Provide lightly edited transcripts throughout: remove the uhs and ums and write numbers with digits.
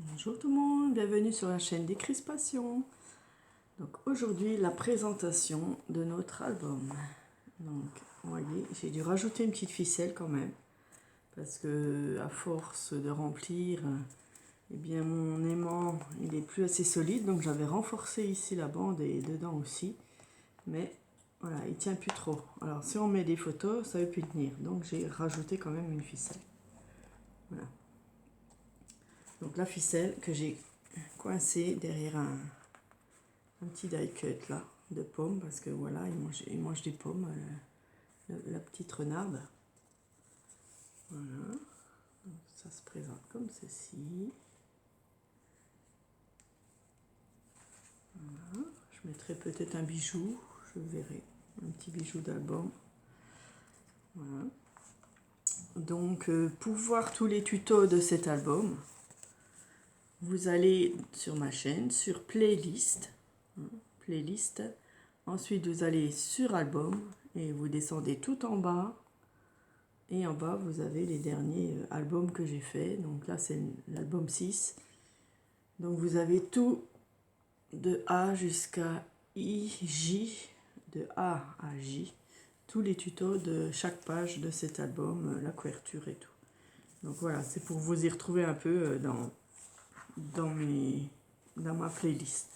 Bonjour tout le monde, bienvenue sur la chaîne des Crispations. Donc aujourd'hui la présentation de notre album. Donc vous voyez, j'ai dû rajouter une petite ficelle quand même parce que à force de remplir, eh bien mon aimant il est plus assez solide, donc j'avais renforcé ici la bande et dedans aussi, mais voilà, il tient plus trop. Alors si on met des photos, ça ne veut plus tenir, donc j'ai rajouté quand même une ficelle. Voilà. Donc la ficelle que j'ai coincée derrière un petit die cut là de pommes, parce que voilà, il mange des pommes, la petite renarde. Voilà, donc ça se présente comme ceci. Voilà. Je mettrai peut-être un bijou, je verrai, un petit bijou d'album. Voilà. Donc pour voir tous les tutos de cet album, vous allez sur ma chaîne, sur playlist, playlist. Ensuite vous allez sur album et vous descendez tout en bas. Et en bas, vous avez les derniers albums que j'ai fait. Donc là, c'est l'album 6. Donc vous avez tout de A jusqu'à I, J, de A à J. Tous les tutos de chaque page de cet album, la couverture et tout. Donc voilà, c'est pour vous y retrouver un peu dans ma playlist.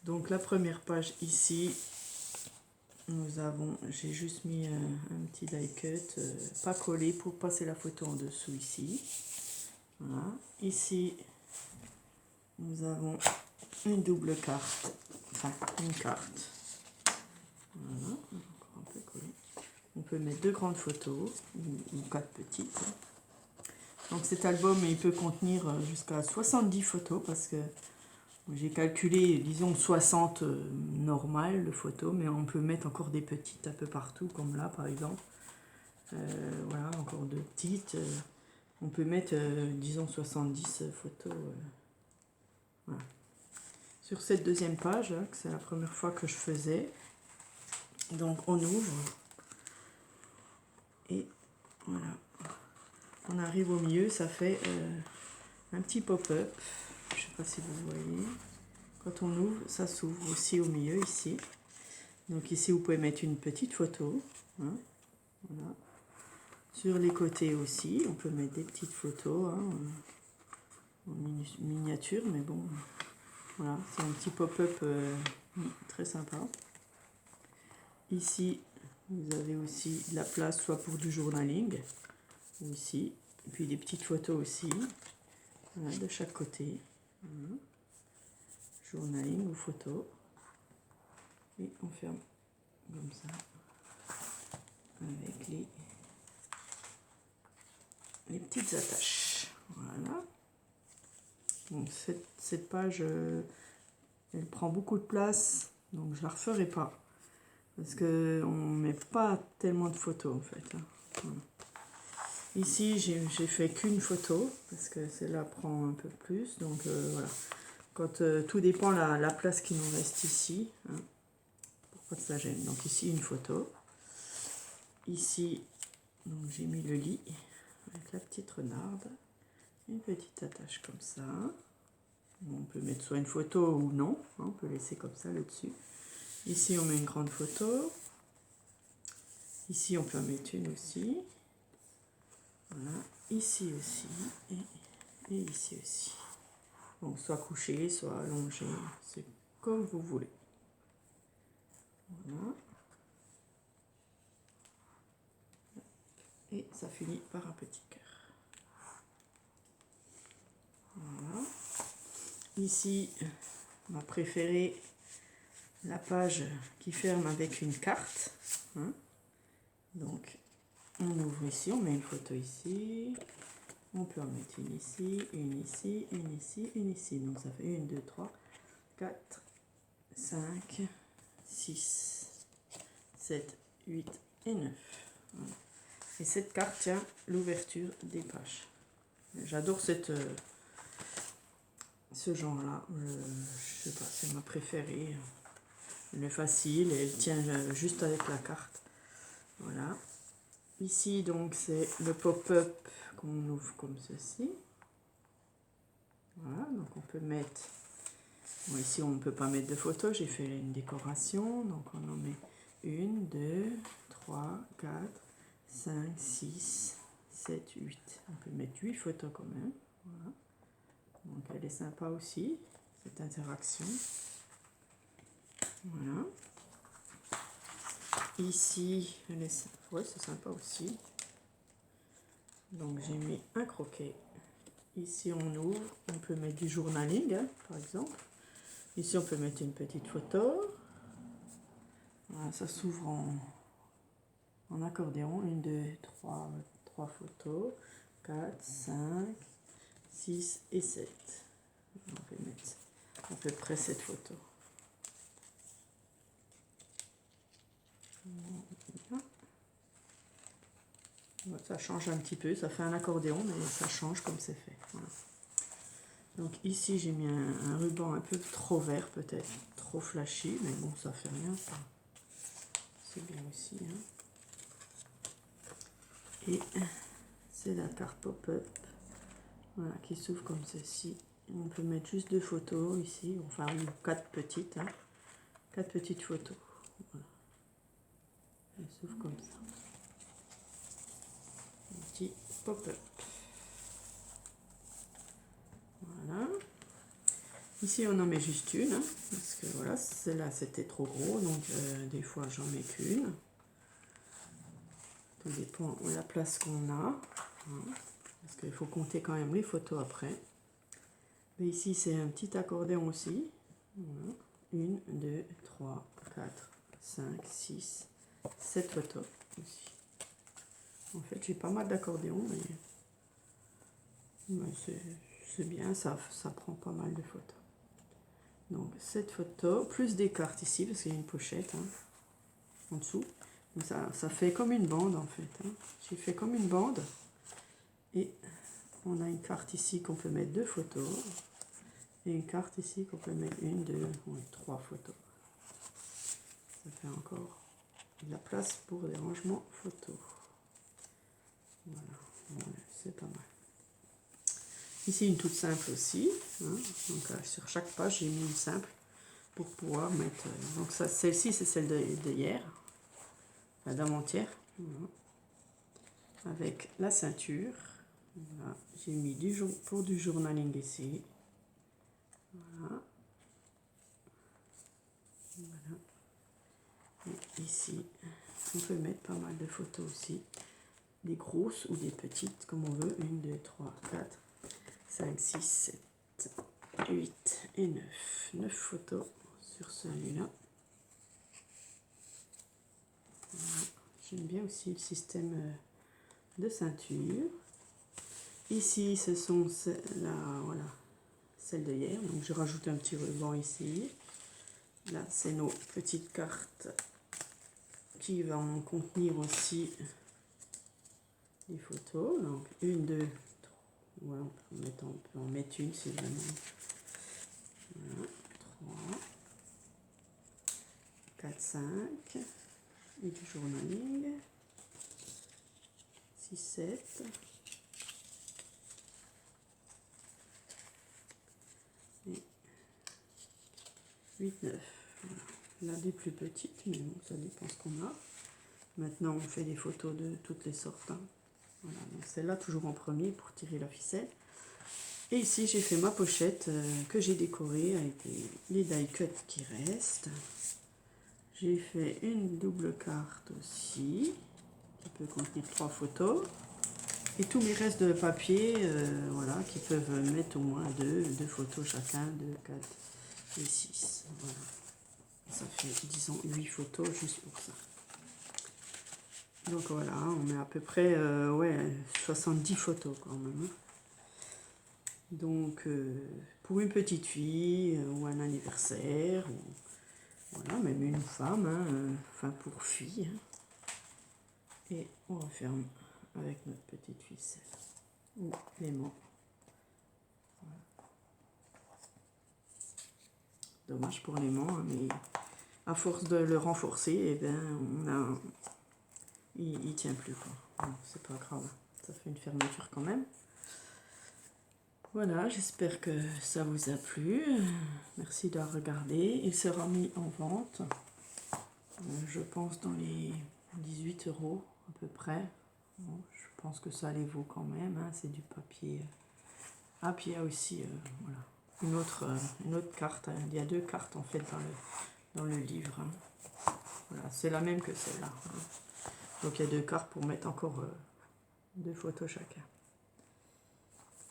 Donc la première page ici, nous avons, j'ai juste mis un petit die cut, pas collé pour passer la photo en dessous ici. Voilà. Ici, nous avons une double carte, enfin une carte. Voilà, encore un peu collé. On peut mettre 2 grandes photos ou 4 petites. Donc cet album, il peut contenir jusqu'à 70 photos parce que j'ai calculé, disons 60 normales de photos, mais on peut mettre encore des petites un peu partout, comme là par exemple. Voilà, encore 2 petites. On peut mettre, disons 70 photos. Voilà. Sur cette deuxième page, que c'est la première fois que je faisais, donc on ouvre et voilà, on arrive au milieu, ça fait un petit pop-up, je ne sais pas si vous voyez, quand on ouvre, ça s'ouvre aussi au milieu ici, donc ici vous pouvez mettre une petite photo, hein, voilà. Sur les côtés aussi, on peut mettre des petites photos, hein, en miniature, mais bon, voilà, c'est un petit pop-up très sympa. Ici, vous avez aussi de la place soit pour du journaling, ici, et puis des petites photos aussi, voilà, de chaque côté. Voilà. Journaling ou photo. Et on ferme comme ça, avec les petites attaches. Voilà. Donc cette page, elle prend beaucoup de place, donc je la referai pas. Parce qu'on ne met pas tellement de photos en fait. Voilà. Ici, j'ai fait qu'une photo, parce que celle-là prend un peu plus. Donc voilà. Quand, tout dépend la place qui nous reste ici. Hein, pour pas que ça gêne. Donc ici, une photo. Ici, j'ai mis le lit avec la petite renarde. Une petite attache comme ça. On peut mettre soit une photo ou non. Hein, on peut laisser comme ça le dessus. Ici, on met une grande photo. Ici, on peut en mettre une aussi. Voilà. Ici aussi. Et ici aussi. Donc, soit couché, soit allongé. C'est comme vous voulez. Voilà. Et ça finit par un petit cœur. Voilà. Ici, ma préférée, la page qui ferme avec une carte. Hein. Donc, on ouvre ici, on met une photo ici. On peut en mettre une ici, une ici, une ici, une ici. Donc, ça fait 1, 2, 3, 4, 5, 6, 7, 8 et 9. Voilà. Et cette carte tient l'ouverture des pages. J'adore ce genre-là. Je sais pas, c'est ma préférée. Elle est facile et elle tient juste avec la carte. Voilà. Ici, donc, c'est le pop-up qu'on ouvre comme ceci. Voilà, donc on peut mettre... Bon, ici, on ne peut pas mettre de photos. J'ai fait une décoration. Donc, on en met 1, 2, 3, 4, 5, 6, 7, 8. On peut mettre 8 photos quand même. Voilà. Donc, elle est sympa aussi, cette interaction. Voilà. Ici, elle est... Ouais, c'est sympa aussi. Donc, j'ai mis un croquet. Ici, on ouvre. On peut mettre du journaling, hein, par exemple. Ici, on peut mettre une petite photo. Voilà, ça s'ouvre en accordéon. 1, 2, 3 photos. 4, 5, 6 et 7. On peut mettre à peu près cette photo. Voilà. Ça change un petit peu. Ça fait un accordéon, mais ça change comme c'est fait. Voilà. Donc ici, j'ai mis un ruban un peu trop vert, peut-être. Trop flashy, mais bon, ça fait rien. Ça. C'est bien aussi. Hein. Et c'est la carte pop-up, voilà, qui s'ouvre comme ceci. On peut mettre juste 2 photos ici, enfin 4 petites, hein. 4 petites photos. Voilà. Elle s'ouvre comme ça. Un petit pop-up. Voilà. Ici on en met juste une, hein, parce que voilà, celle-là c'était trop gros, donc des fois j'en mets qu'une. Tout dépend de la place qu'on a. Voilà. Parce qu'il faut compter quand même les photos après. Mais ici, c'est un petit accordéon aussi. Voilà. 1, 2, 3, 4, 5, 6, 7 photos aussi. En fait, j'ai pas mal d'accordéons, mais c'est bien, ça prend pas mal de photos. Donc, 7 photos, plus des cartes ici, parce qu'il y a une pochette, hein, en dessous. Donc ça fait comme une bande, en fait. Hein. J'ai fait comme une bande. Et on a une carte ici qu'on peut mettre 2 photos. Et une carte ici qu'on peut mettre 1, 2, 3 photos. Ça fait encore de la place pour des rangements photos. Voilà, voilà, c'est pas mal. Ici, une toute simple aussi. Hein. Donc, sur chaque page, j'ai mis une simple pour pouvoir mettre... donc, celle-ci, c'est celle de hier, enfin, d'avant-hier. Voilà. Avec la ceinture. Voilà. J'ai mis pour du journaling ici. Voilà. Voilà. Et ici, on peut mettre pas mal de photos aussi. Des grosses ou des petites, comme on veut. 1, 2, 3, 4, 5, 6, 7, 8 et 9. 9 photos sur celui-là. Voilà. J'aime bien aussi le système de ceinture. Ici, ce sont voilà, celles de hier. Donc, je rajoute un petit ruban ici. Là, c'est nos petites cartes qui vont contenir aussi les photos. Donc, 1, 2, 3. Ouais, on peut en mettre une si vraiment. Voilà, 3, 4, 5. Et du journaling. 6, 7. Et 8, 9. Voilà. Là, des plus petites, mais bon, ça dépend ce qu'on a. Maintenant, on fait des photos de toutes les sortes. Hein. Voilà, donc celle-là, toujours en premier pour tirer la ficelle. Et ici, j'ai fait ma pochette que j'ai décorée avec les die cuts qui restent. J'ai fait une double carte aussi, qui peut contenir 3 photos. Et tous mes restes de papier, voilà, qui peuvent mettre au moins 2 photos chacun, 2, 4 et 6. Voilà. Ça fait, disons, 8 photos juste pour ça. Donc voilà, on met à peu près ouais, 70 photos quand même. Donc pour une petite fille ou un anniversaire, ou, voilà, même une femme, hein, enfin pour fille. Hein. Et on referme avec notre petite ficelle ou l'aimant. Voilà. Dommage pour l'aimant, hein, mais à force de le renforcer, eh ben, il tient plus. Bon, c'est pas grave, ça fait une fermeture quand même. Voilà, j'espère que ça vous a plu. Merci d'avoir regardé. Il sera mis en vente, je pense, dans les 18 € à peu près. Bon, je pense que ça les vaut quand même, hein, c'est du papier. Ah, puis il y a aussi voilà, une autre carte. Hein. Il y a 2 cartes en fait dans le livre. Hein. Voilà, c'est la même que celle-là. Hein. Donc il y a 2 cartes pour mettre encore 2 photos chacun.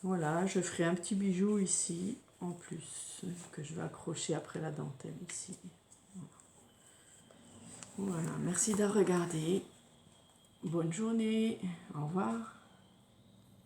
Voilà, je ferai un petit bijou ici en plus que je vais accrocher après la dentelle ici. Voilà, merci d'avoir regardé. Bonne journée, au revoir.